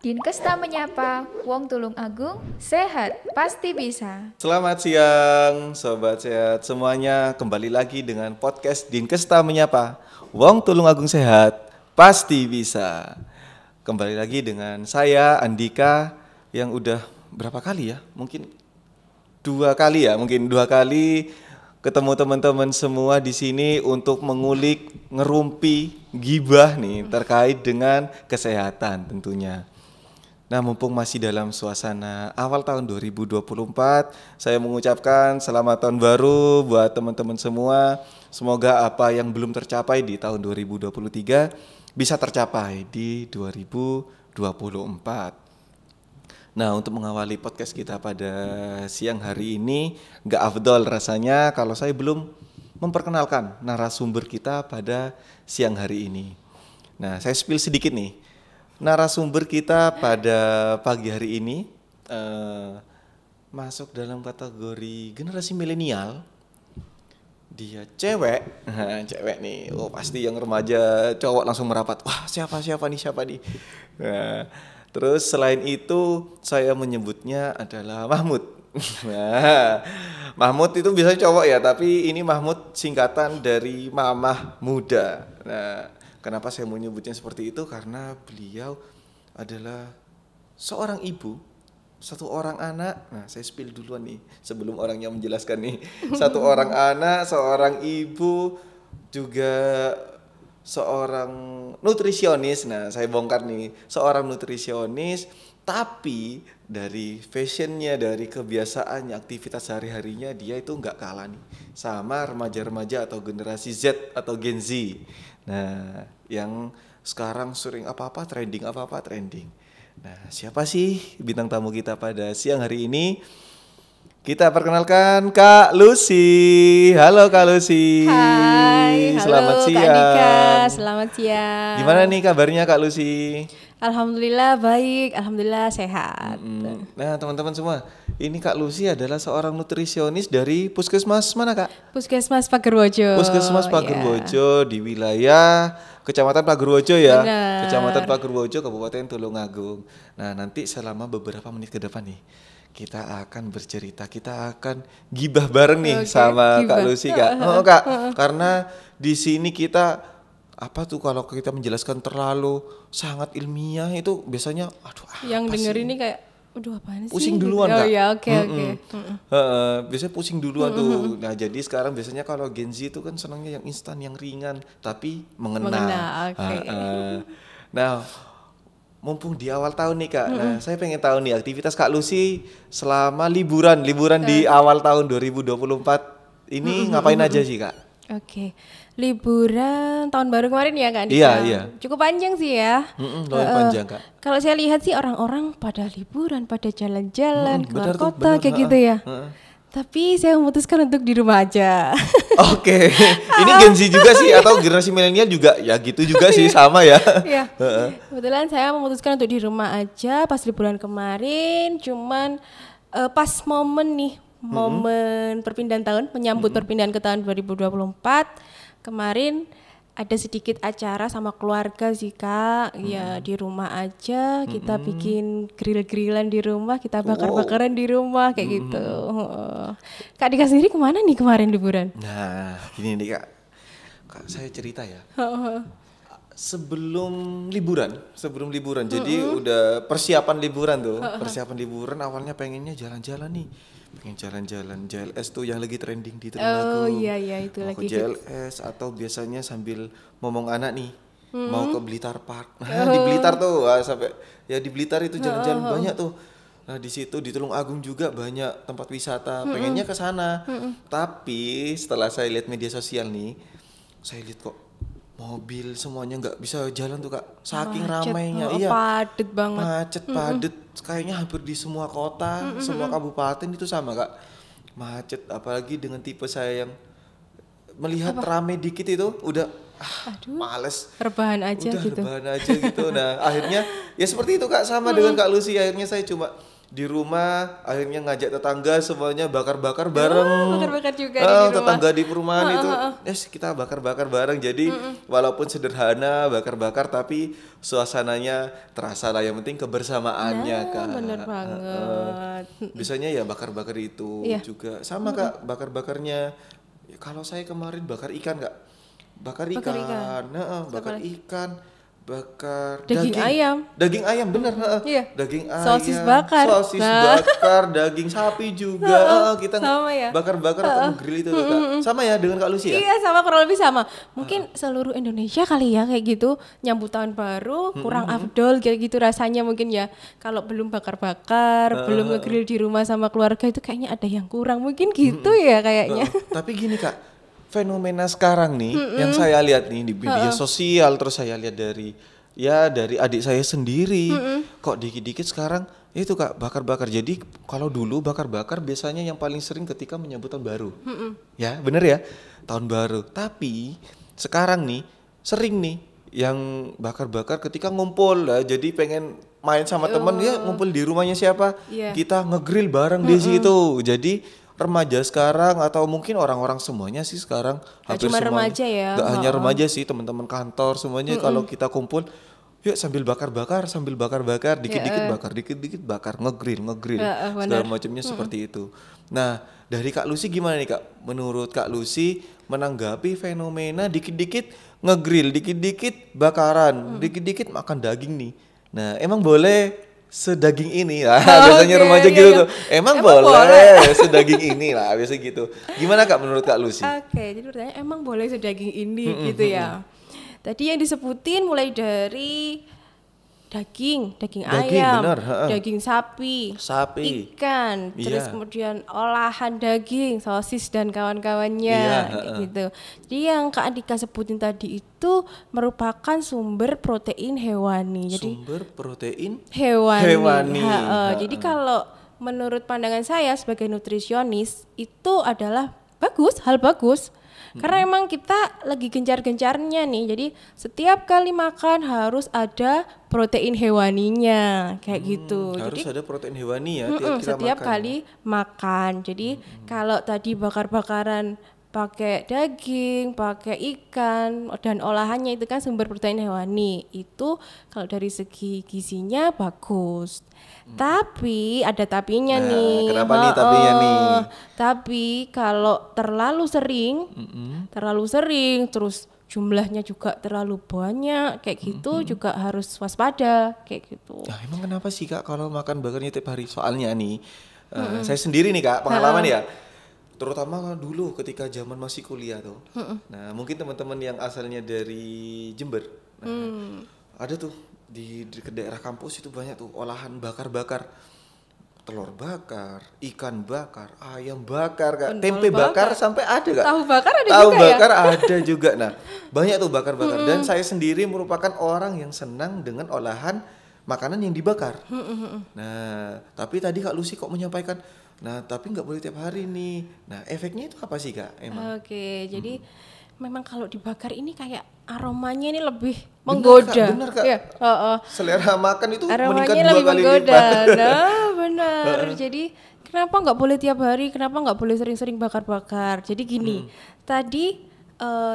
Dinkesta menyapa, Wong Tulung Agung, sehat, pasti bisa. Selamat siang, sobat sehat semuanya. Kembali lagi dengan podcast Dinkesta Menyapa. Wong Tulung Agung sehat, pasti bisa. Kembali lagi dengan saya Andika yang udah berapa kali ya? Mungkin dua kali ketemu teman-teman semua di sini untuk mengulik, ngerumpi, gibah nih terkait dengan kesehatan tentunya. Nah, mumpung masih dalam suasana awal tahun 2024, saya mengucapkan selamat tahun baru buat teman-teman semua. Semoga apa yang belum tercapai di tahun 2023 bisa tercapai di 2024. Nah, untuk mengawali podcast kita pada siang hari ini, nggak afdol rasanya kalau saya belum memperkenalkan narasumber kita pada siang hari ini. Nah, saya spill sedikit nih. Narasumber kita pada pagi hari ini masuk dalam kategori generasi milenial. Dia cewek, cewek nih. Oh pasti yang remaja cowok langsung merapat. Wah siapa nih. Nah, terus selain itu saya menyebutnya adalah Mahmud. Nah, Mahmud itu biasanya cowok ya, tapi ini Mahmud singkatan dari Mamah Muda. Nah, kenapa saya mau nyebutnya seperti itu? Karena beliau adalah seorang ibu, satu orang anak. Nah, saya spill duluan nih sebelum orangnya menjelaskan nih. Satu orang anak, seorang ibu, juga seorang nutrisionis. Nah, saya bongkar nih, seorang nutrisionis, tapi dari fashionnya, dari kebiasaannya, aktivitas sehari-harinya dia itu nggak kalah nih sama remaja-remaja atau generasi Z atau Gen Z. Nah, yang sekarang sering apa-apa trending. Nah, siapa sih bintang tamu kita pada siang hari ini? Kita perkenalkan Kak Lucy. Halo Kak Lucy. Hai, Selamat halo Kak Andika, siang. selamat siang. Gimana nih kabarnya Kak Lucy? Alhamdulillah baik, alhamdulillah sehat. Nah teman-teman semua, ini Kak Lucy adalah seorang nutrisionis dari Puskesmas mana Kak? Puskesmas Pagerwojo. Puskesmas Ya, Pagerwojo di wilayah Kecamatan Pagerwojo ya. benar. Kecamatan Pagerwojo, Kabupaten Tulungagung. Nah nanti selama beberapa menit ke depan nih, kita akan bercerita, kita akan gibah bareng nih Oke, sama Kak gibah. Lucy Kak. Oh Kak, karena di sini kita apa tuh kalau kita menjelaskan terlalu sangat ilmiah itu biasanya aduh Yang apa denger sih? ini kayak, aduh apaan sih? Pusing gitu. duluan Oh Kak. ya, oke. Biasanya pusing duluan tuh. Nah jadi sekarang biasanya kalau Gen Z itu kan senangnya yang instan, yang ringan, tapi mengena. Mengena, oke. Nah mumpung di awal tahun nih Kak, nah saya pengen tahu nih aktivitas Kak Lucy selama liburan di awal tahun 2024 ini ngapain aja sih Kak? Oke, liburan tahun baru kemarin ya Kak Andika? Iya. Cukup panjang sih ya. Lumayan panjang Kak. Kalau saya lihat sih orang-orang pada liburan, pada jalan-jalan, keluar benar tuh, kota benar. kayak gitu ya. Tapi saya memutuskan untuk di rumah aja. Oke, ini Gen Z juga sih atau generasi milenial juga ya gitu juga sih sama ya. Iya. Kebetulan saya memutuskan untuk di rumah aja pas liburan kemarin. Cuman pas momen nih, momen perpindahan tahun, menyambut perpindahan ke tahun 2024 kemarin ada sedikit acara sama keluarga sih Kak. Ya di rumah aja kita bikin grill-grillan di rumah, kita bakar-bakaran di rumah kayak gitu. Kak Dika sendiri kemana nih kemarin liburan? Nah, gini nih Kak. Kak saya cerita ya. Sebelum liburan, jadi udah persiapan liburan tuh. Persiapan liburan awalnya pengennya jalan-jalan nih. Pengen jalan-jalan JLS tuh yang lagi trending di Oh Tulungagung. iya itu Mau lagi ke JLS atau biasanya sambil ngomong anak nih. Mau ke Blitar Park. Nah, Oh. di Blitar tuh sampai ya di Blitar itu jalan-jalan banyak tuh. Nah, di situ di Tulungagung juga banyak tempat wisata. Pengennya ke sana. Tapi setelah saya lihat media sosial nih, saya lihat kok mobil semuanya nggak bisa jalan tuh Kak. Saking Macet, ramainya. oh, Iya. padet banget. Macet, padet. Kayaknya hampir di semua kota, semua kabupaten itu sama Kak. Macet, apalagi dengan tipe saya yang melihat rame dikit itu udah males. Rebahan aja Udah gitu. rebahan aja gitu. Nah, akhirnya ya seperti itu Kak, sama dengan Kak Lucy. Akhirnya saya cuma di rumah akhirnya ngajak tetangga semuanya bakar-bakar bareng. Bakar-bakar juga di rumah. Tetangga di perumahan itu, kita bakar-bakar bareng. Jadi walaupun sederhana bakar-bakar tapi suasananya terasa lah. Yang penting kebersamaannya Kak. Bener banget. Biasanya ya bakar-bakar itu juga sama Kak, bakar-bakarnya. Ya, kalau saya kemarin bakar ikan Kak. Bakar ikan. Bakar ikan. Bakar daging ayam. Daging ayam bener, Iya. Daging ayam. Sosis bakar. Bakar, daging sapi juga. Kita sama ya. bakar-bakar atau grill itu Kak. Sama ya dengan Kak Lucy ya? Iya, sama kurang lebih sama. Mungkin seluruh Indonesia kali ya kayak gitu, nyambut tahun baru kurang afdol kayak gitu rasanya mungkin ya. Kalau belum bakar-bakar, belum ngegrill di rumah sama keluarga itu kayaknya ada yang kurang. Mungkin gitu ya kayaknya. Tapi gini Kak, fenomena sekarang nih yang saya lihat nih di media sosial, terus saya lihat dari adik saya sendiri, kok dikit-dikit sekarang itu Kak bakar-bakar. Jadi kalau dulu bakar-bakar biasanya yang paling sering ketika menyambut tahun baru, ya bener ya, tahun baru. Tapi sekarang nih sering nih yang bakar-bakar ketika ngumpul lah, jadi pengen main sama temen ya, ngumpul di rumahnya siapa, kita ngegrill bareng di situ. Jadi remaja sekarang atau mungkin orang-orang semuanya sih sekarang hampir cuma semuanya, remaja ya, nggak hanya remaja sih, teman-teman kantor semuanya kalau kita kumpul yuk sambil bakar-bakar, dikit-dikit bakar, ngegrill segala macamnya seperti itu. Nah dari Kak Lucy gimana nih Kak, menurut Kak Lucy menanggapi fenomena dikit-dikit ngegrill, dikit-dikit bakaran, dikit-dikit makan daging nih. Nah emang boleh sedaging ini lah, biasanya remaja gitu tuh. Emang boleh sedaging ini lah, biasa gitu. Gimana Kak menurut Kak Lucy? Oke, jadi pertanyaan emang boleh sedaging ini gitu ya. Tadi yang disebutin mulai dari daging ayam, bener, daging sapi, ikan, terus kemudian olahan daging, sosis dan kawan-kawannya kayak gitu. Jadi yang Kak Andika sebutin tadi itu merupakan sumber protein hewani. Jadi sumber protein hewani. Jadi kalau menurut pandangan saya sebagai nutrisionis itu adalah hal bagus. Karena emang kita lagi gencar-gencarnya nih, jadi setiap kali makan harus ada protein hewaninya, kayak gitu. Harus jadi, ada protein hewani ya setiap makan. kali makan. Jadi kalau tadi bakar-bakaran pakai daging, pakai ikan dan olahannya itu kan sumber protein hewani. Itu kalau dari segi gizinya bagus. Tapi ada tapinya nih. Kenapa nih tapinya nih? Tapi kalau terlalu sering terus jumlahnya juga terlalu banyak kayak gitu juga harus waspada kayak gitu. Nah, emang kenapa sih Kak kalau makan bakarnya tiap hari? Soalnya nih saya sendiri nih Kak pengalaman ya. Terutama dulu ketika zaman masih kuliah tuh. Nah, mungkin teman-teman yang asalnya dari Jember. Nah, ada tuh di daerah kampus itu banyak tuh olahan bakar-bakar. Telur bakar, ikan bakar, ayam bakar, Kak. Tempe bakar sampai ada Kak. Tahu bakar ada Tahu juga bakar ya? ada juga. Nah, banyak tuh bakar-bakar. Dan saya sendiri merupakan orang yang senang dengan olahan makanan yang dibakar. Nah, tapi tadi Kak Lucy kok menyampaikan, nah tapi nggak boleh tiap hari nih. Nah, efeknya itu apa sih Kak emang? Oke, jadi memang kalau dibakar ini kayak aromanya ini lebih menggoda. Bener Kak. Ya, selera makan itu aromanya meningkat 2 lebih kali menggoda. lipat. Nah, benar. Jadi kenapa nggak boleh tiap hari? Kenapa nggak boleh sering-sering bakar-bakar? Jadi gini, tadi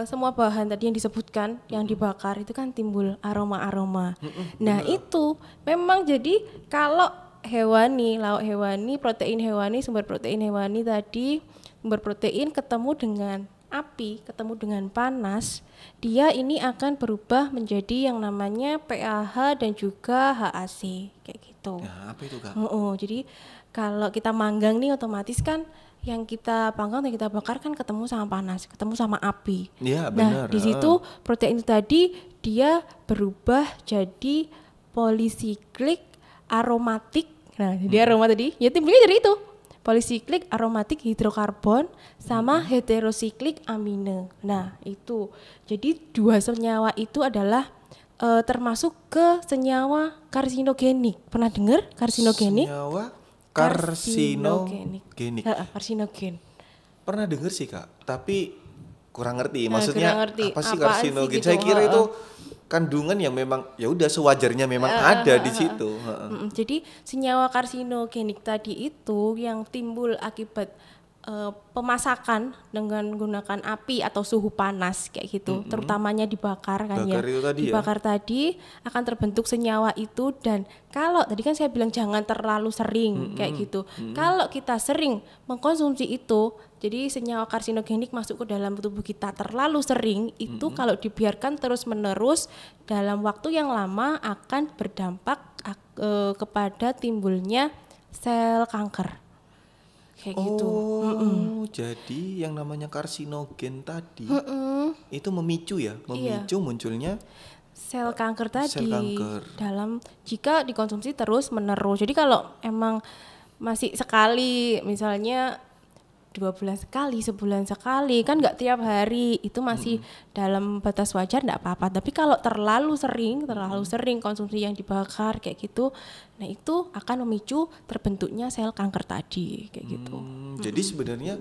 semua bahan tadi yang disebutkan yang dibakar itu kan timbul aroma-aroma. Nah, itu memang jadi kalau hewani, lauk hewani, protein hewani, sumber protein hewani tadi, sumber protein ketemu dengan api, ketemu dengan panas, dia ini akan berubah menjadi yang namanya PAH dan juga HAC kayak gitu. Nah, apa itu Kak? Jadi kalau kita manggang nih otomatis kan yang kita panggang dan kita bakar kan ketemu sama panas, ketemu sama api. Iya, Nah, benar. di situ protein itu tadi dia berubah jadi polisiklik aromatik. Nah, jadi aroma tadi ya timbulnya dari itu. Polisiklik aromatik hidrokarbon sama heterosiklik amine. Nah, itu. Jadi dua senyawa itu adalah termasuk ke senyawa karsinogenik. Pernah dengar karsinogenik? Senyawa karsinogenik. Karsinogen. Pernah dengar sih Kak, tapi kurang ngerti. Maksudnya kurang ngerti. apa sih Apaan karsinogen? sih gitu? Saya kira itu kandungan yang memang ya udah sewajarnya memang ada di situ. Jadi senyawa karsinogenik tadi itu yang timbul akibat pemasakan dengan menggunakan api atau suhu panas kayak gitu, terutamanya dibakar kan Bakar itu tadi dibakar tadi akan terbentuk senyawa itu. Dan kalau tadi kan saya bilang jangan terlalu sering kayak gitu. Kalau kita sering mengkonsumsi itu, jadi senyawa karsinogenik masuk ke dalam tubuh kita terlalu sering itu, kalau dibiarkan terus menerus dalam waktu yang lama akan berdampak kepada timbulnya sel kanker. Kayak gitu. Jadi yang namanya karsinogen tadi itu memicu munculnya sel kanker tadi sel kanker. dalam jika dikonsumsi terus menerus. Jadi kalau emang masih sekali, misalnya 2 bulan sekali, sebulan sekali, kan nggak tiap hari, itu masih dalam batas wajar, nggak apa-apa. Tapi kalau terlalu sering konsumsi yang dibakar kayak gitu, nah itu akan memicu terbentuknya sel kanker tadi kayak gitu. Jadi sebenarnya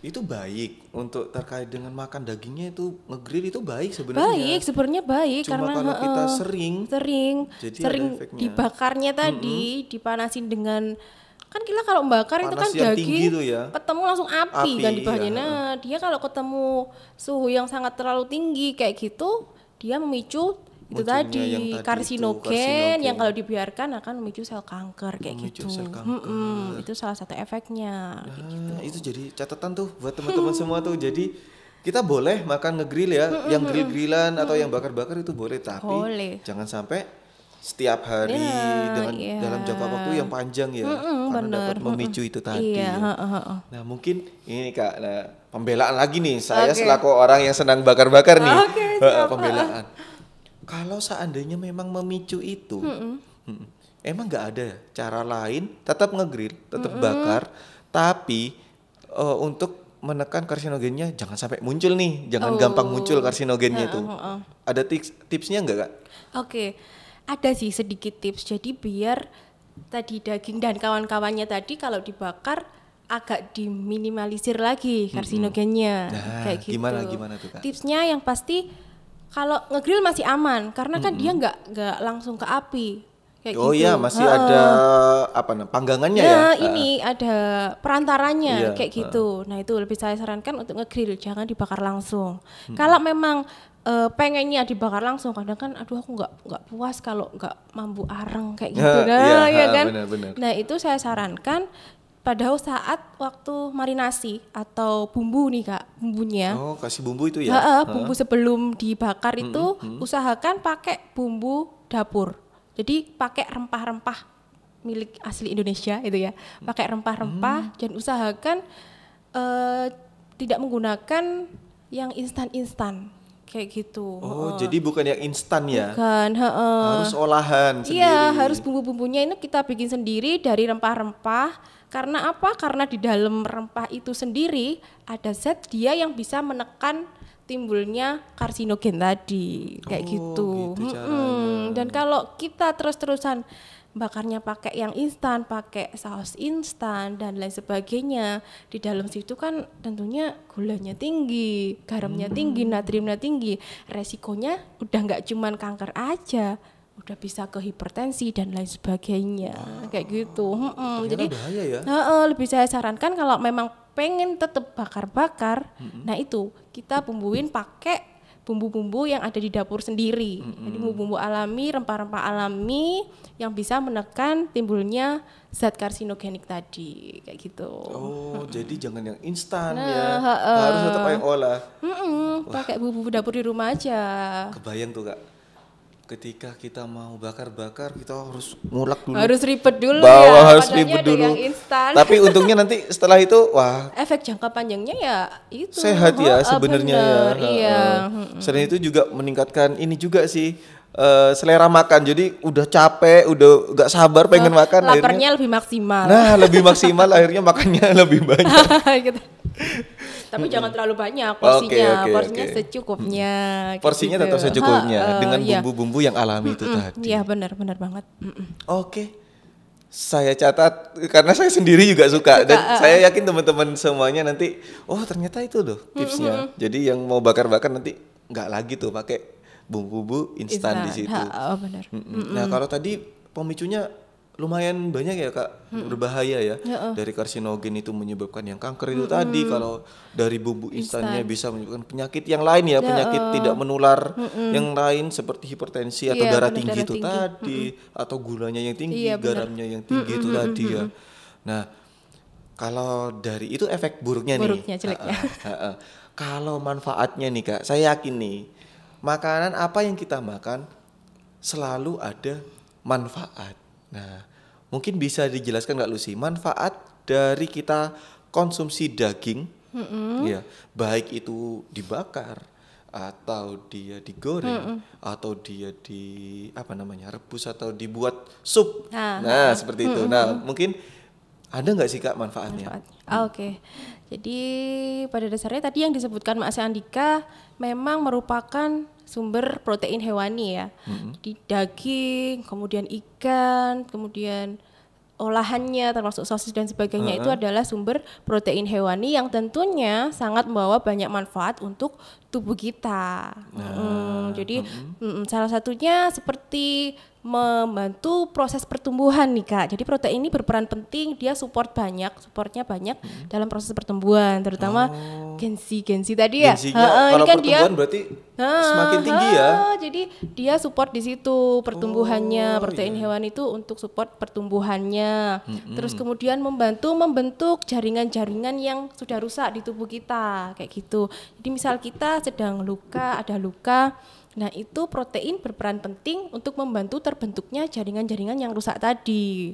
itu baik untuk terkait dengan makan dagingnya, itu nge-grill itu baik sebenarnya. Baik, sebenarnya baik. Cuma karena kalau kita sering sering ada efeknya. dibakarnya tadi, dipanasin dengan, kan kita kalau membakar itu Panas kan yang tinggi daging tuh ya. ketemu langsung api kan di bahannya. iya. Nah, dia kalau ketemu suhu yang sangat terlalu tinggi kayak gitu, dia memicu itu Munculnya tadi, yang tadi karsinogen itu, yang kalau dibiarkan akan memicu sel kanker kayak Memicu gitu. sel kanker. Itu salah satu efeknya. Kayak gitu. Itu jadi catatan tuh buat teman-teman semua tuh. Jadi kita boleh makan nge-grill ya, yang grill-grillan atau yang bakar-bakar itu boleh, tapi Boleh. jangan sampai setiap hari dengan dalam jangka waktu yang panjang ya, karena dapat memicu itu tadi. Iya, Ya. Nah mungkin ini Kak, pembelaan lagi nih, saya selaku orang yang senang bakar-bakar nih, pembelaan. Kalau seandainya memang memicu itu, emang nggak ada cara lain, tetap nge-grill, tetap bakar, tapi untuk menekan karsinogennya jangan sampai muncul nih, jangan gampang muncul karsinogennya itu. Ada tipsnya nggak Kak? Oke, ada sih sedikit tips. Jadi biar tadi daging dan kawan-kawannya tadi kalau dibakar agak diminimalisir lagi karsinogennya. Nah, kayak gitu. gimana tuh Kak? Tipsnya yang pasti kalau nge-grill masih aman karena kan dia nggak langsung ke api. Kayak Oh gitu. iya, masih ada panggangannya ya. Nah, ini ada perantaranya Iya, kayak gitu. Nah, itu lebih saya sarankan untuk nge-grill, jangan dibakar langsung. Kalau memang pengennya dibakar langsung, kadang kan aduh aku nggak puas kalau nggak mambu areng kayak gitu. Nah, iya, ya kan? benar. Nah, itu saya sarankan pada saat waktu marinasi atau bumbu nih Kak, bumbunya. Oh, kasih bumbu itu ya. Bumbu sebelum dibakar itu usahakan pakai bumbu dapur. Jadi pakai rempah-rempah milik asli Indonesia itu ya. Pakai rempah-rempah dan usahakan tidak menggunakan yang instan-instan kayak gitu. Oh, jadi bukan yang instan ya. Bukan, Harus olahan sendiri. Iya, harus bumbu-bumbunya ini kita bikin sendiri dari rempah-rempah. Karena apa? Karena di dalam rempah itu sendiri ada zat dia yang bisa menekan timbulnya karsinogen tadi kayak gitu. Dan kalau kita terus-terusan bakarnya pakai yang instan, pakai saus instan dan lain sebagainya, di dalam situ kan tentunya gulanya tinggi, garamnya tinggi, natriumnya tinggi. Resikonya udah nggak cuman kanker aja, udah bisa ke hipertensi dan lain sebagainya kayak gitu. Jadi bahaya ya. lebih saya sarankan kalau memang pengen tetap bakar-bakar, nah itu kita bumbuin pakai bumbu-bumbu yang ada di dapur sendiri. Jadi bumbu-bumbu alami, rempah-rempah alami yang bisa menekan timbulnya zat karsinogenik tadi kayak gitu. Oh, jadi jangan yang instan ya. Harus tetap yang olah. Pakai bumbu dapur di rumah aja. Kebayang tuh Kak. Ketika kita mau bakar-bakar kita harus ngulek dulu. Harus ribet dulu Bawa ya. harus Padahal ribet ada dulu. yang instan. Tapi untungnya nanti setelah itu wah Efek jangka panjangnya ya itu. sehat ya sebenarnya ya. Bener, iya. Selain itu juga meningkatkan ini juga sih selera makan. Jadi udah capek, udah gak sabar pengen makan Laparnya akhirnya. lebih maksimal. Nah, lebih maksimal akhirnya makannya lebih banyak. Gitu. Tapi jangan terlalu banyak porsinya, Oke, porsinya oke. secukupnya. kayak Porsinya gitu. tetap secukupnya dengan iya. bumbu-bumbu yang alami itu tadi. Iya benar banget. Oke. Saya catat karena saya sendiri juga suka dan saya yakin teman-teman semuanya nanti oh ternyata itu loh tipsnya. Jadi yang mau bakar-bakar nanti nggak lagi tuh pakai bumbu-bumbu instan di situ. Benar. Nah, kalau tadi pemicunya lumayan banyak ya Kak, berbahaya ya. Dari karsinogen itu menyebabkan yang kanker itu tadi, kalau dari bumbu instannya bisa menyebabkan penyakit yang lain ya, penyakit tidak menular yang lain seperti hipertensi atau darah tinggi itu tadi, atau gulanya yang tinggi, garamnya yang tinggi itu tadi ya. Nah, kalau dari itu efek buruknya jeleknya. Kalau manfaatnya nih Kak, saya yakin nih, makanan apa yang kita makan selalu ada manfaat. Nah, mungkin bisa dijelaskan nggak Lucy, manfaat dari kita konsumsi daging, ya, baik itu dibakar atau dia digoreng atau dia rebus atau dibuat sup. Nah, seperti itu. Nah, mungkin ada nggak sih Kak manfaatnya? Oke. Jadi pada dasarnya tadi yang disebutkan Mas Andika memang merupakan sumber protein hewani ya. Jadi daging, kemudian ikan, kemudian olahannya termasuk sosis dan sebagainya itu adalah sumber protein hewani yang tentunya sangat membawa banyak manfaat untuk tubuh kita. Jadi salah satunya seperti membantu proses pertumbuhan nih Kak. Jadi protein ini berperan penting, dia supportnya banyak dalam proses pertumbuhan, terutama gensi tadi ya. Kalau kan pertumbuhan dia, berarti semakin tinggi ya. Jadi dia support di situ pertumbuhannya, protein hewan itu untuk support pertumbuhannya. Terus kemudian membantu membentuk jaringan-jaringan yang sudah rusak di tubuh kita, kayak gitu. Jadi misal kita sedang ada luka, nah itu protein berperan penting untuk membantu terbentuknya jaringan-jaringan yang rusak tadi.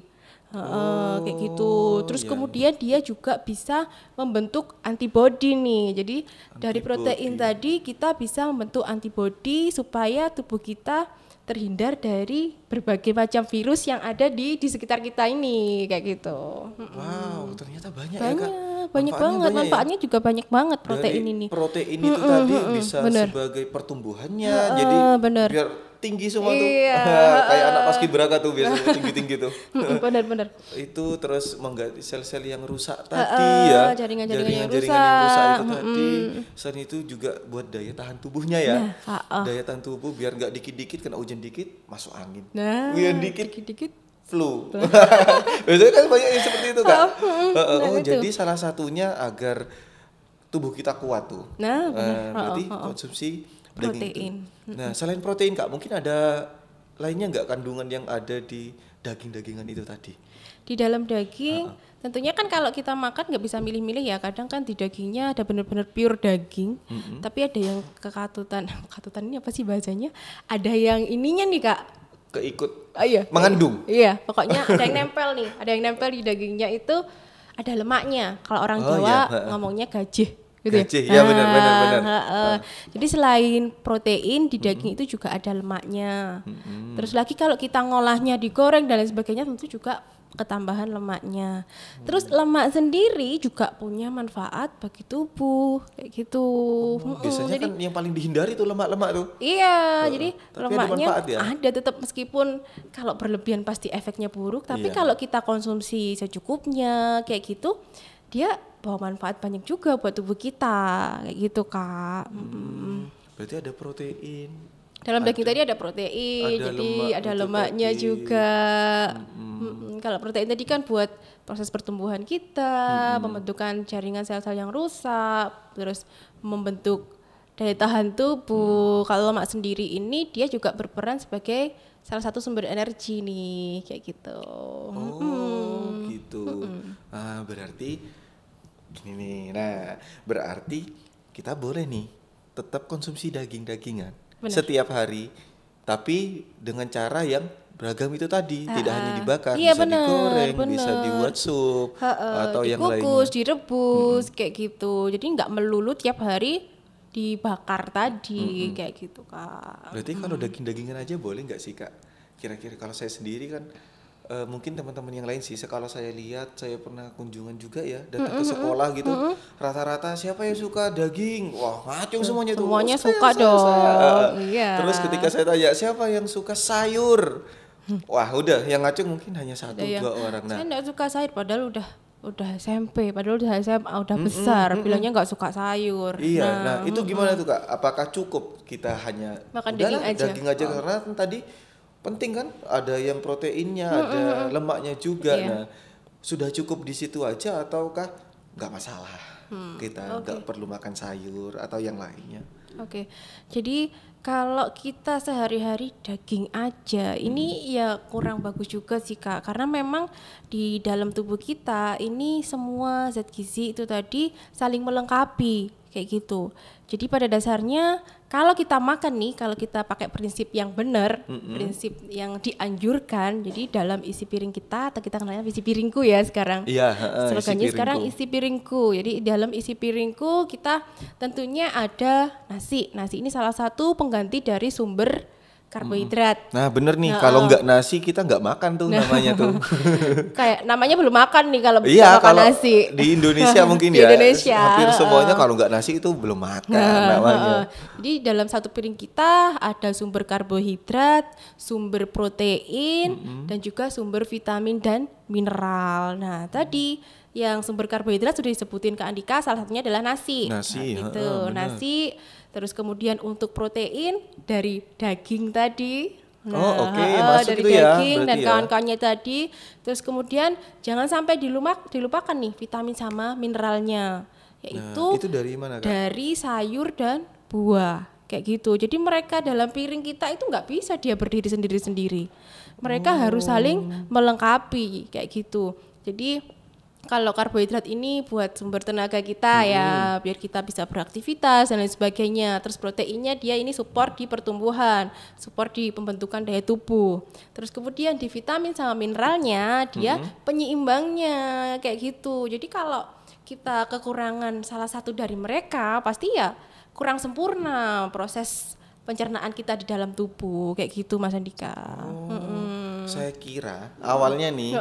Kayak gitu. Terus kemudian dia juga bisa membentuk antibodi nih. Jadi dari protein tadi kita bisa membentuk antibodi supaya tubuh kita terhindar dari berbagai macam virus yang ada di sekitar kita ini, kayak gitu. Wow, ternyata banyak ya Kak. Banyak banget, manfaatnya juga banyak banget protein dari ini. Protein itu tadi bisa sebagai pertumbuhannya, jadi biar tinggi semua tuh. Kayak anak paskibraka tuh biasanya tinggi-tinggi tuh. Benar. Itu terus mengganti sel-sel yang rusak tadi ya. Jaringan-jaringan yang rusak itu tadi. Selain itu juga buat daya tahan tubuhnya ya. Daya tahan tubuh biar nggak dikit-dikit kena hujan dikit masuk angin. Hujan dikit flu. Biasanya kan banyak yang seperti itu Kak. Jadi salah satunya agar tubuh kita kuat tuh. Berarti konsumsi protein. Nah, selain protein Kak, mungkin ada lainnya nggak kandungan yang ada di daging-dagingan itu tadi? Di dalam daging, tentunya kan kalau kita makan nggak bisa milih-milih ya. Kadang kan di dagingnya ada benar-benar pure daging, tapi ada yang kekatutan ini apa sih bahasanya? Ada yang ininya nih Kak. Mengandung. Iya, pokoknya ada yang nempel nih. Ada yang nempel di dagingnya itu ada lemaknya. Kalau orang Jawa ngomongnya gajih. Gitu ya benar. Jadi selain protein di daging itu juga ada lemaknya. Terus lagi kalau kita ngolahnya digoreng dan lain sebagainya tentu juga ketambahan lemaknya. Terus lemak sendiri juga punya manfaat bagi tubuh, kayak gitu. Biasanya jadi, kan yang paling dihindari tuh lemak-lemak tuh. Iya, jadi lemaknya ada tetap, meskipun kalau berlebihan pasti efeknya buruk, tapi kalau kita konsumsi secukupnya kayak gitu, dia bawa manfaat banyak juga buat tubuh kita, kayak gitu Kak. Berarti ada protein. Dalam daging tadi ada protein, jadi ada lemaknya juga. Kalau protein tadi kan buat proses pertumbuhan kita, pembentukan jaringan sel-sel yang rusak, terus membentuk daya tahan tubuh. Kalau lemak sendiri ini dia juga berperan sebagai salah satu sumber energi nih, kayak gitu. Gitu. Berarti gini nih. Nah, berarti kita boleh nih tetap konsumsi daging-dagingan setiap hari, tapi dengan cara yang beragam itu tadi, tidak hanya dibakar, bisa digoreng, bisa dibuat sup, atau yang lainnya. Dikukus, direbus, kayak gitu. Jadi nggak melulu tiap hari dibakar tadi, kayak gitu Kak. Berarti kalau daging-dagingan aja boleh nggak sih Kak? Kira-kira kalau saya sendiri kan, mungkin teman-teman yang lain sih, kalau saya lihat, saya pernah kunjungan juga ya, datang ke sekolah gitu, rata-rata siapa yang suka daging? Wah, ngacung semuanya tuh. Semuanya suka dong. Iya. Terus ketika saya tanya siapa yang suka sayur? Wah, udah yang ngacung mungkin hanya 1-2 orang. Saya enggak suka sayur padahal udah udah SMP, padahal udah SMA, udah besar, bilangnya nggak suka sayur. Iya, nah itu gimana tuh Kak? Apakah cukup kita hanya Makan udahlah, daging daging aja? aja karena kan tadi penting kan ada yang proteinnya, ada lemaknya juga. Iya. Nah, sudah cukup di situ aja ataukah nggak masalah? Kita nggak perlu makan sayur atau yang lainnya. Oke, jadi kalau kita sehari-hari daging aja, ini ya kurang bagus juga sih Kak, karena memang di dalam tubuh kita ini semua zat gizi itu tadi saling melengkapi kayak gitu. Jadi pada dasarnya kalau kita makan nih, kalau kita pakai prinsip yang benar, prinsip yang dianjurkan, jadi dalam isi piring kita atau kita kenalnya isi piringku ya sekarang. Iya, Slogannya isi sekarang piringku. isi piringku. Jadi di dalam isi piringku kita tentunya ada nasi. Nasi ini salah satu pengganti dari sumber karbohidrat. Nah bener nih, kalau nggak nasi kita nggak makan tuh namanya tuh. Kayak namanya belum makan nih kalau Iya, bisa makan kalau nasi. di Indonesia mungkin Di ya. Indonesia, Hampir semuanya kalau nggak nasi itu belum makan namanya. Jadi dalam satu piring kita ada sumber karbohidrat, sumber protein, dan juga sumber vitamin dan mineral. Nah tadi yang sumber karbohidrat sudah disebutin Kak Andika, salah satunya adalah nasi. Nasi, Nah, gitu. benar. Nasi, terus kemudian untuk protein dari daging tadi. Oh, oke, masuk dari itu ya, daging dan berarti ya. kawan-kawannya tadi. Terus kemudian jangan sampai dilupakan nih vitamin sama mineralnya, yaitu Nah, itu dari mana Kak? dari sayur dan buah kayak gitu. Jadi mereka dalam piring kita itu nggak bisa dia berdiri sendiri-sendiri. Mereka harus saling melengkapi kayak gitu. Jadi kalau karbohidrat ini buat sumber tenaga kita ya, biar kita bisa beraktivitas dan lain sebagainya. Terus proteinnya dia ini support di pertumbuhan, support di pembentukan daya tubuh. Terus kemudian di vitamin sama mineralnya dia penyeimbangnya kayak gitu. Jadi kalau kita kekurangan salah satu dari mereka, pasti ya kurang sempurna proses pencernaan kita di dalam tubuh kayak gitu Mas Andika. Saya kira awalnya nih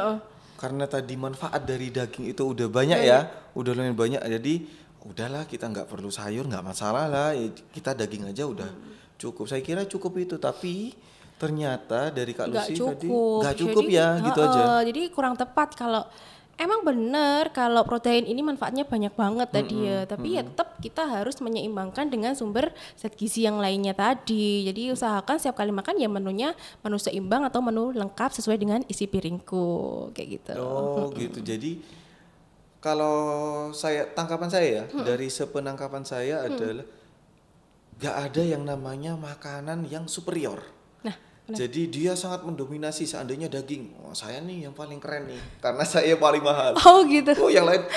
karena tadi manfaat dari daging itu udah banyak ya, udah lumayan banyak, jadi udahlah kita nggak perlu sayur, nggak masalah lah, kita daging aja udah cukup. Saya kira cukup itu, tapi ternyata dari Kak Nggak Lucy tadi cukup. nggak cukup Jadi, ya, gitu aja. Jadi kurang tepat kalau emang benar kalau protein ini manfaatnya banyak banget tadi ya, tapi ya tetap kita harus menyeimbangkan dengan sumber zat gizi yang lainnya tadi. Jadi usahakan setiap kali makan ya menunya menu seimbang atau menu lengkap sesuai dengan isi piringku kayak gitu. Oh gitu. Jadi kalau tangkapan saya ya, dari sepenangkapan saya adalah gak ada yang namanya makanan yang superior. Nah, Jadi dia sangat mendominasi. Seandainya daging, oh saya nih yang paling keren nih, karena saya paling mahal. oh gitu. Oh yang lain,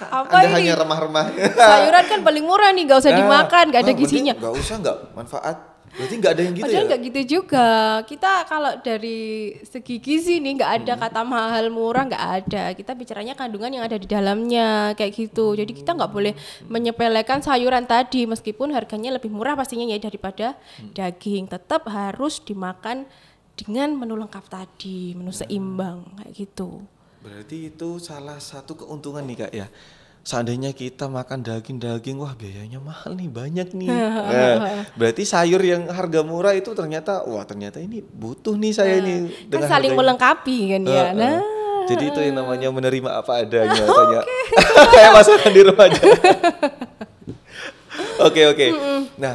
Apa Anda ini? hanya remah-remah. Sayuran kan paling murah nih, gak usah dimakan, gak ada mending gizinya. Gak usah, gak manfaat. Berarti gak ada yang gitu Padahal ya? nggak gitu juga. Kita kalau dari segi gizi nih nggak ada kata mahal murah, nggak ada. Kita bicaranya kandungan yang ada di dalamnya kayak gitu. Jadi kita nggak boleh menyepelekan sayuran tadi meskipun harganya lebih murah pastinya ya daripada daging. Tetap harus dimakan dengan menu lengkap tadi, menu seimbang kayak gitu. Berarti itu salah satu keuntungan nih Kak ya. Seandainya kita makan daging-daging, wah biayanya mahal nih, banyak nih. Nah, berarti sayur yang harga murah itu ternyata ini butuh nih saya nih. Kan dengan saling harga yang- melengkapi kan ya. Nah, Jadi itu yang namanya menerima apa adanya. Kayak masakan di rumah aja. Oke. Nah,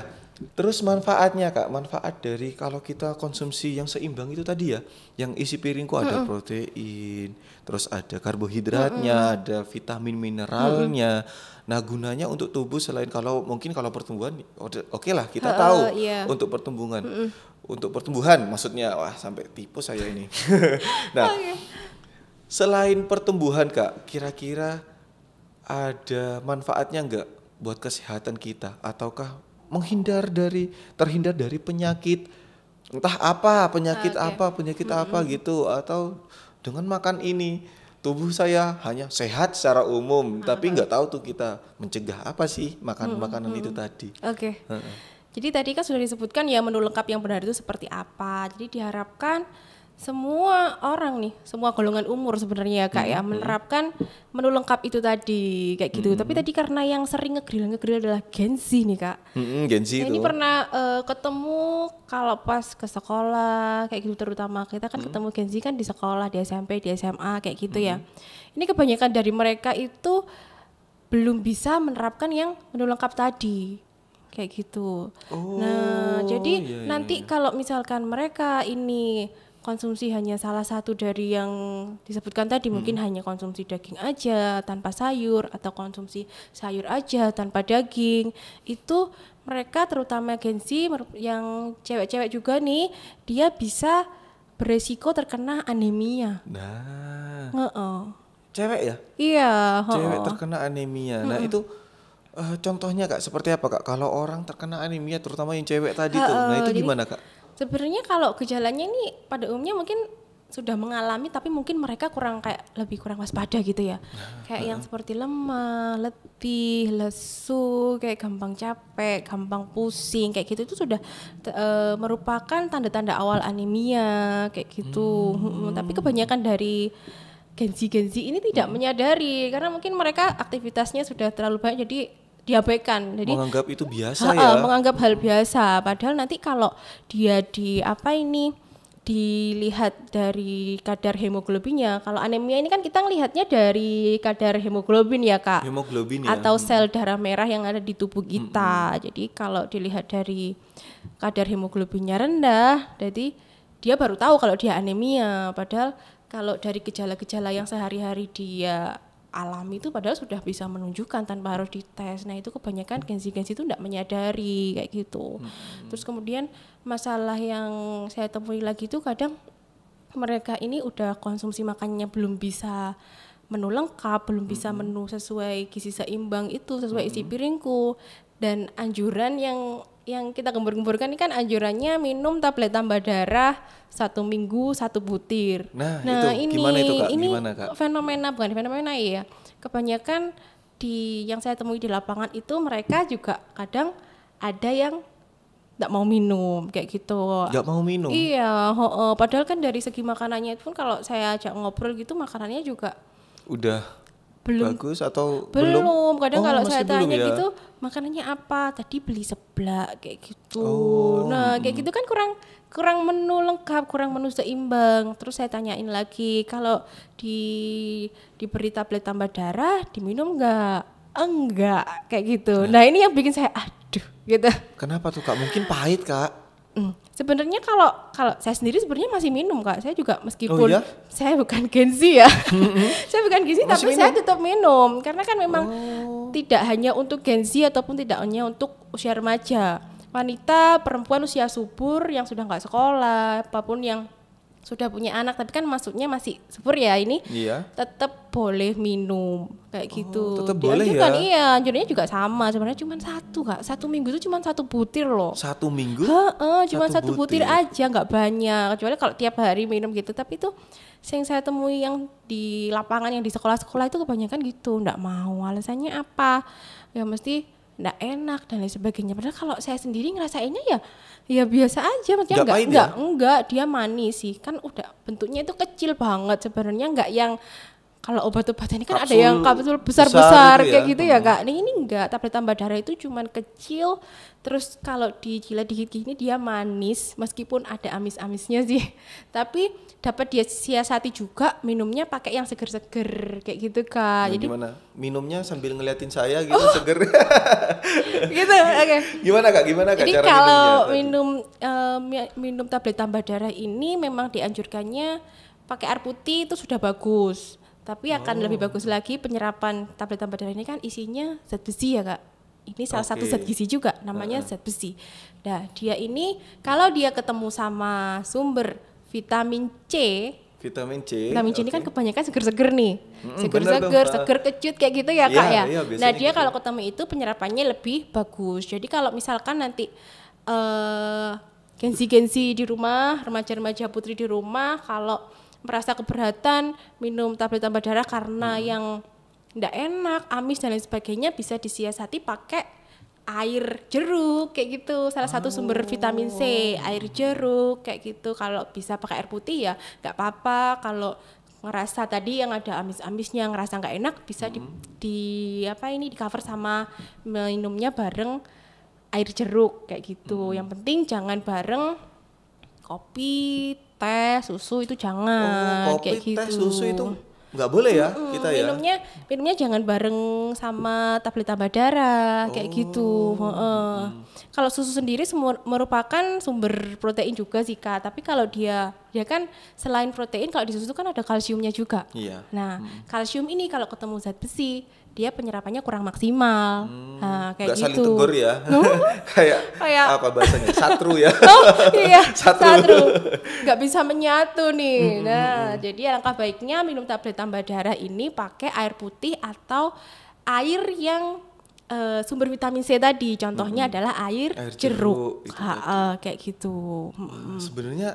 terus manfaatnya Kak, manfaat dari kalau kita konsumsi yang seimbang itu tadi ya, yang isi piringku ada protein, terus ada karbohidratnya, ada vitamin mineralnya. Nah, gunanya untuk tubuh selain kalau pertumbuhan, oke lah kita tahu iya. untuk pertumbuhan. Untuk pertumbuhan maksudnya, wah sampai tipu saya ini. Nah, selain pertumbuhan Kak, kira-kira ada manfaatnya nggak buat kesehatan kita, ataukah terhindar dari penyakit, entah apa penyakit apa gitu, atau dengan makan ini tubuh saya hanya sehat secara umum, tapi nggak tahu tuh kita mencegah apa sih makanan itu tadi. Oke. Jadi tadi kan sudah disebutkan ya menu lengkap yang benar itu seperti apa. Jadi diharapkan semua orang nih, semua golongan umur sebenarnya Kak ya menerapkan menu lengkap itu tadi kayak gitu. Tapi tadi karena yang sering ngegrill adalah Gen Z nih Kak. Gen Z Nah, itu. ini pernah ketemu kalau pas ke sekolah kayak gitu, terutama kita kan ketemu Gen Z kan di sekolah, di SMP, di SMA kayak gitu ya. Ini kebanyakan dari mereka itu belum bisa menerapkan yang menu lengkap tadi kayak gitu. Nah, jadi nanti kalau misalkan mereka ini konsumsi hanya salah satu dari yang disebutkan tadi, mungkin hanya konsumsi daging aja tanpa sayur, atau konsumsi sayur aja tanpa daging, itu mereka terutama Gen Z yang cewek-cewek juga nih, dia bisa beresiko terkena anemia. Nah, Heeh. cewek ya? Iya, Cewek terkena anemia. Nah, itu contohnya Kak, seperti apa Kak? Kalau orang terkena anemia terutama yang cewek tadi tuh. Nah, itu jadi gimana Kak? sebenarnya kalau gejalanya ini pada umumnya mungkin sudah mengalami, tapi mungkin mereka lebih kurang waspada gitu ya. Kayak yang seperti lemah, letih, lesu, kayak gampang capek, gampang pusing, kayak gitu itu sudah merupakan tanda-tanda awal anemia kayak gitu. Tapi kebanyakan dari Gen Z ini tidak menyadari karena mungkin mereka aktivitasnya sudah terlalu banyak jadi diabaikan. Jadi Menganggap itu biasa ya? menganggap hal biasa. Padahal nanti kalau dia dilihat dari kadar hemoglobinnya. Kalau anemia ini kan kita ngelihatnya dari kadar hemoglobin ya Kak. Hemoglobin ya? Atau sel darah merah yang ada di tubuh kita. Jadi kalau dilihat dari kadar hemoglobinnya rendah, jadi dia baru tahu kalau dia anemia. Padahal kalau dari gejala-gejala yang sehari-hari dia alami itu padahal sudah bisa menunjukkan tanpa harus dites. Nah itu kebanyakan Gen Z itu tidak menyadari kayak gitu. Terus kemudian masalah yang saya temui lagi itu kadang mereka ini udah konsumsi makannya belum bisa menu lengkap, belum bisa menu sesuai gizi seimbang itu, sesuai isi piringku. Dan anjuran yang kita gembur-gemburkan ini kan anjurannya minum tablet tambah darah 1 minggu 1 butir. Nah itu gimana itu Kak? Ini Gimana Kak? bukan fenomena ya. Kebanyakan yang saya temui di lapangan itu mereka juga kadang ada yang nggak mau minum kayak gitu. Nggak mau minum? Iya, padahal kan dari segi makanannya itu pun kalau saya ajak ngobrol gitu makanannya juga Udah belum bagus atau belum. Kadang kalau masih saya belum tanya ya? gitu makanannya apa, tadi beli seblak kayak gitu. Oh, Nah kayak gitu kan kurang menu lengkap, kurang menu seimbang. Terus saya tanyain lagi, kalau diberi tablet tambah darah diminum enggak kayak gitu. Nah ini yang bikin saya aduh gitu. Kenapa tuh Kak? Mungkin pahit Kak? Sebenarnya kalau saya sendiri sebenarnya masih minum Kak. Saya juga meskipun iya? saya bukan Gen Z ya. Saya bukan Gen Z Masih tapi saya tetap minum karena kan memang tidak hanya untuk Gen Z ataupun tidak hanya untuk usia remaja. Wanita, perempuan usia subur yang sudah nggak sekolah, apapun yang sudah punya anak tapi kan maksudnya masih subur ya ini. Iya. Tetap boleh minum kayak gitu. tetap boleh Dianjurkan, ya? Iya, anjurannya juga sama. Sebenarnya cuma 1 Kak. 1 minggu itu cuma 1 butir loh. 1 minggu? Cuma 1 1 butir aja, nggak banyak. Kecuali kalau tiap hari minum gitu. Tapi itu yang saya temui yang di lapangan, yang di sekolah-sekolah itu kebanyakan gitu, nggak mau. Alasannya apa? Ya mesti nggak enak dan lain sebagainya. Padahal kalau saya sendiri ngerasainnya ya biasa aja. Maksudnya Nggak pahit ya? enggak, dia manis sih. Kan udah bentuknya itu kecil banget sebenarnya, nggak yang kalau obat-obatan ini kan ada yang kapsul besar-besar gitu ya? kayak gitu ya Kak. Nah ini enggak, tablet tambah darah itu cuman kecil. Terus kalau dijilat dikit gini dia manis meskipun ada amis-amisnya sih. Tapi dapat dia siasati juga minumnya pakai yang seger-seger kayak gitu Kak. Nah, Jadi gimana? Minumnya sambil ngeliatin saya gitu seger. gitu, oke. Gimana Kak? Gimana Kak Jadi cara kalau minumnya? minum tablet tambah darah ini memang dianjurkannya pakai air putih itu sudah bagus. Tapi akan lebih bagus lagi penyerapan tablet tambah darah ini kan isinya zat besi ya Kak. Ini salah satu zat gizi juga namanya zat besi. Nah dia ini kalau dia ketemu sama sumber vitamin C. Vitamin C. Vitamin C ini kan kebanyakan seger-seger nih. bener Seger-seger, dong. seger kecut kayak gitu ya Kak ya. Iya, biasanya Nah dia gitu. kalau ketemu itu penyerapannya lebih bagus. Jadi kalau misalkan nanti Gen-Z di rumah, remaja-remaja putri di rumah kalau merasa keberatan minum tablet tambah darah karena yang enggak enak, amis dan lain sebagainya bisa disiasati pakai air jeruk kayak gitu, salah satu sumber vitamin C, air jeruk kayak gitu. Kalau bisa pakai air putih ya nggak apa-apa. Kalau ngerasa tadi yang ada amis-amisnya, ngerasa nggak enak, bisa di cover sama minumnya bareng air jeruk kayak gitu. Yang penting jangan bareng kopi, teh, susu itu jangan kopi, kayak gitu. teh, susu itu nggak boleh ya kita ya. Minumnya jangan bareng sama tablet tambah darah kayak gitu. Kalau susu sendiri merupakan sumber protein juga sih Kak. Tapi kalau dia kan selain protein, kalau di susu kan ada kalsiumnya juga. Iya. Nah, kalsium ini kalau ketemu zat besi, dia penyerapannya kurang maksimal. Nah, kayak Nggak gitu. saling tegur ya. kayak apa bahasanya? Satru ya. Oh iya, Satru. nggak bisa menyatu nih. Nah, jadi alangkah baiknya minum tablet tambah darah ini pakai air putih atau air yang sumber vitamin C tadi. Contohnya adalah air jeruk. Kayak gitu. Sebenarnya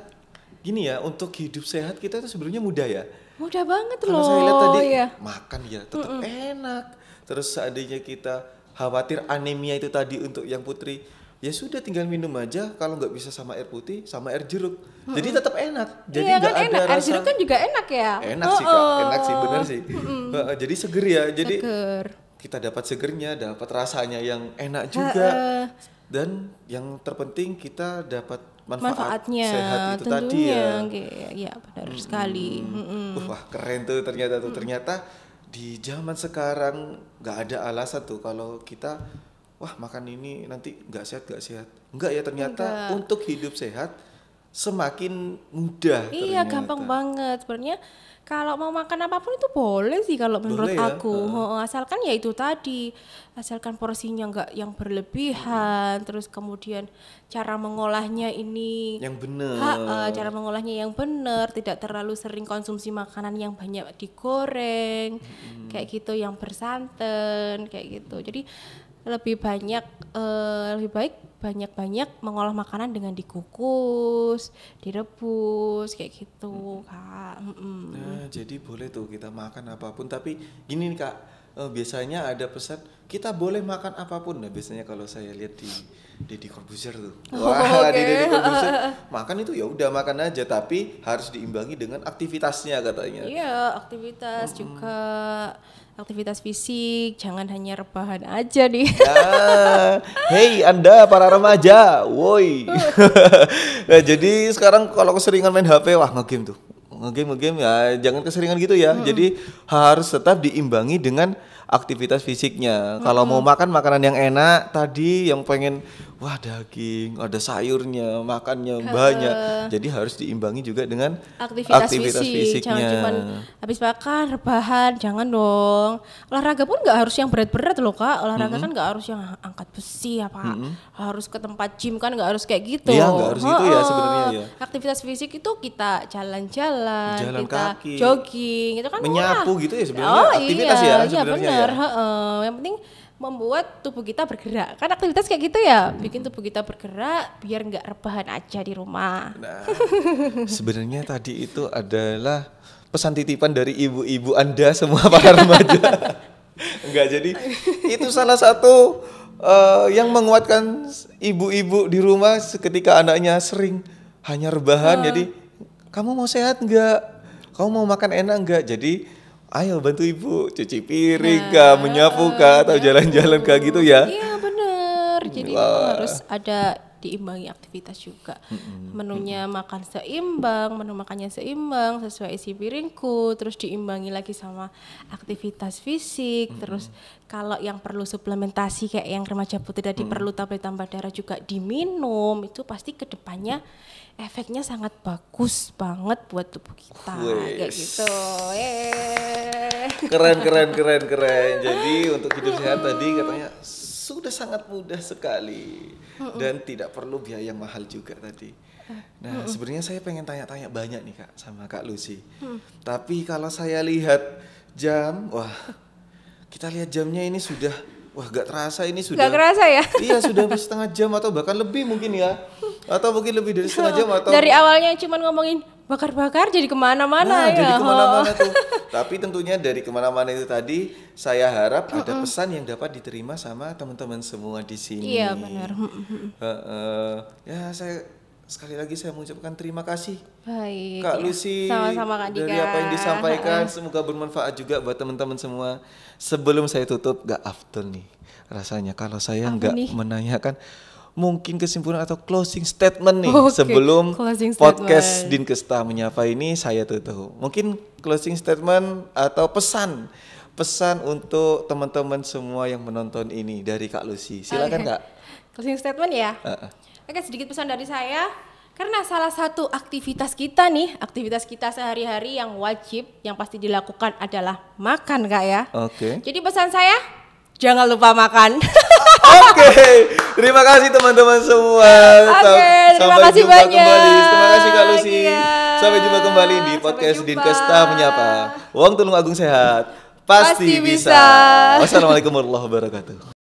gini ya, untuk hidup sehat kita itu sebenarnya mudah ya. Mudah banget Kalau loh. saya lihat tadi Iya. makan ya tetap enak. Terus seandainya kita khawatir anemia itu tadi untuk yang putri, ya sudah tinggal minum aja. Kalau nggak bisa sama air putih, sama air jeruk. Jadi tetap enak. Jadi Iya nggak kan ada enak. Air rasa. jeruk kan juga enak ya. Enak sih Kak, enak sih bener sih. Jadi seger ya. Jadi Seger. kita dapat segernya, dapat rasanya yang enak juga. Dan yang terpenting kita dapat manfaatnya sehat itu tadi ya. Iya benar sekali. Wah keren tuh ternyata ternyata di zaman sekarang nggak ada alasan tuh kalau kita makan ini nanti nggak sehat. Enggak ya, ternyata untuk hidup sehat semakin mudah. Iya ternyata. gampang banget sebenarnya. Kalau mau makan apapun itu boleh sih kalau menurut Boleh ya? aku. Asalkan ya itu tadi, asalkan porsinya nggak yang berlebihan, terus kemudian cara mengolahnya ini Yang benar. cara mengolahnya yang benar, tidak terlalu sering konsumsi makanan yang banyak digoreng, kayak gitu, yang bersantan, kayak gitu. Jadi lebih baik banyak mengolah makanan dengan dikukus, direbus kayak gitu Kak. Nah jadi boleh tuh kita makan apapun, tapi gini nih Kak, biasanya ada pesan kita boleh makan apapun. Nah biasanya kalau saya lihat di Deddy Corbuzier tuh, di Deddy Corbuzier makan itu ya udah makan aja, tapi harus diimbangi dengan aktivitasnya katanya. Iya, aktivitas juga, aktivitas fisik, jangan hanya rebahan aja nih. Hey Anda para remaja, woi. Nah, jadi sekarang kalau keseringan main HP, ngegame tuh. Ngegame ya jangan keseringan gitu ya. Jadi harus tetap diimbangi dengan aktivitas fisiknya. Kalau mau makan makanan yang enak tadi, yang pengen daging, ada sayurnya, makannya banyak. Jadi harus diimbangi juga dengan aktivitas fisiknya. fisik. Jangan cuma habis makan rebahan, jangan dong. Olahraga pun nggak harus yang berat-berat loh Kak. Olahraga kan nggak harus yang angkat besi apa, harus ke tempat gym kan, nggak harus kayak gitu. Iya nggak harus gitu ya sebenarnya ya. Aktivitas fisik itu kita jalan-jalan, Jalan kita kaki, jogging, itu kan menyapu gitu ya sebenarnya. Aktivitas ya iya sebenarnya benar. ya. Yang penting membuat tubuh kita bergerak. Kan aktivitas kayak gitu ya, bikin tubuh kita bergerak biar nggak rebahan aja di rumah. Nah, sebenarnya tadi itu adalah pesan titipan dari ibu-ibu Anda semua para remaja. Enggak, jadi itu salah satu yang menguatkan ibu-ibu di rumah ketika anaknya sering hanya rebahan. Jadi kamu mau sehat enggak? Kamu mau makan enak enggak? Jadi ayo bantu ibu cuci piring kah, menyapu kah, atau jalan-jalan kah gitu ya. Iya bener. Jadi memang harus ada diimbangi aktivitas juga. Menunya makan seimbang, menu makannya seimbang sesuai isi piringku, terus diimbangi lagi sama aktivitas fisik. Terus kalau yang perlu suplementasi kayak yang remaja putih tadi perlu tablet tambah darah juga diminum, itu pasti kedepannya efeknya sangat bagus banget buat tubuh kita. Kayak gitu. Keren. Jadi untuk hidup sehat tadi katanya sudah sangat mudah sekali dan tidak perlu biaya yang mahal juga tadi. Nah sebenarnya saya pengen tanya-tanya banyak nih Kak sama Kak Lucy. Tapi kalau saya lihat jam, kita lihat jamnya ini sudah, gak terasa ini sudah. Gak kerasa ya? Iya sudah setengah jam atau bahkan lebih mungkin ya. Atau mungkin lebih dari setengah jam atau. Dari awalnya cuman ngomongin bakar-bakar jadi kemana-mana Nah, ya. jadi kemana-mana tuh. Tapi tentunya dari kemana-mana itu tadi, saya harap ada pesan yang dapat diterima sama teman-teman semua di sini. Iya benar. Ya saya sekali lagi saya mengucapkan terima kasih Baik. Kak ya. Lucy Sama-sama Kak Dika. dari apa yang disampaikan. Semoga bermanfaat juga buat teman-teman semua. Sebelum saya tutup, gak afdol nih rasanya kalau saya Apa nggak nih? menanyakan mungkin kesimpulan atau closing statement nih Oke, sebelum closing podcast statement. Dinkesta Menyapa ini saya tutup. Mungkin closing statement atau pesan untuk teman-teman semua yang menonton ini dari Kak Lucy. Silakan Oke. Kak. Closing statement ya. Heeh. Oke, sedikit pesan dari saya. Karena salah satu aktivitas kita sehari-hari yang wajib, yang pasti dilakukan adalah makan Kak ya. Oke. Jadi pesan saya, jangan lupa makan. Oke, terima kasih teman-teman semua. Oke, terima Sampai kasih jumpa banyak. kembali. Terima kasih Kak Lucy. Iya. Sampai jumpa kembali di Sampai podcast jumpa. Dinkesta Menyapa. Wong Tulung Agung sehat, Pasti bisa. Wassalamualaikum warahmatullahi wabarakatuh.